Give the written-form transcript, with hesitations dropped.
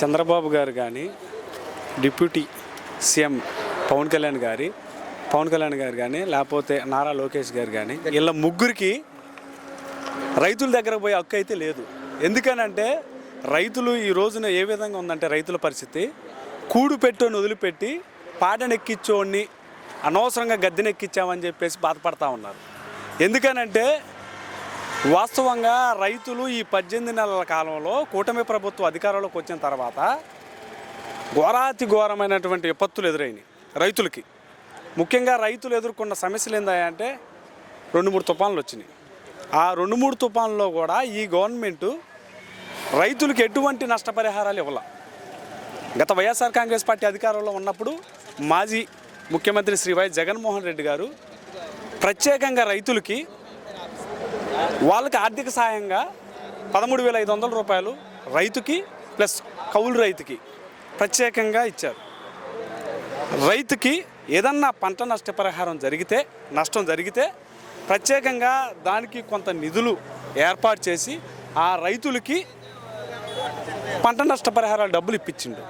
చంద్రబాబు గారు కానీ, deputy CM Pawan Kalyan గారు కానీ, లేకపోతే నారా లోకేష్ గారు కానీ, వీళ్ళ ముగ్గురికి రైతుల దగ్గరకు పోయే హక్కు అయితే లేదు. ఎందుకనంటే రైతులు ఈ రోజున ఏ విధంగా ఉందంటే రైతుల పరిస్థితి, కూడు పెట్టోని వదిలిపెట్టి పాడనెక్కించోడిని అనవసరంగా గద్దెనెక్కించామని చెప్పేసి బాధపడతా ఉన్నారు. ఎందుకనంటే వాస్తవంగా రైతులు ఈ 18 నెలల కాలంలో కూటమి ప్రభుత్వం అధికారంలోకి వచ్చిన తర్వాత ఘోరాతి ఘోరమైనటువంటి విపత్తులు ఎదురైనాయి రైతులకి. ముఖ్యంగా రైతులు ఎదుర్కొన్న సమస్యలు ఏంటంటే 2-3 తుఫాన్లు వచ్చినాయి. ఆ 2-3 తుఫాన్లో కూడా ఈ గవర్నమెంటు రైతులకు ఎటువంటి నష్టపరిహారాలు ఇవ్వాల. గత వైఎస్ఆర్ కాంగ్రెస్ పార్టీ అధికారంలో ఉన్నప్పుడు మాజీ ముఖ్యమంత్రి శ్రీ వైఎస్ జగన్మోహన్ రెడ్డి గారు ప్రత్యేకంగా రైతులకి వాళ్ళకి ఆర్థిక సహాయంగా 13,500 రూపాయలు రైతుకి ప్లస్ కౌలు రైతుకి ప్రత్యేకంగా ఇచ్చారు. రైతుకి ఏదన్నా పంట నష్టం జరిగితే ప్రత్యేకంగా దానికి కొంత నిధులు ఏర్పాటు చేసి ఆ రైతులకి పంట నష్టపరిహారాలు డబ్బులు ఇప్పించిండు.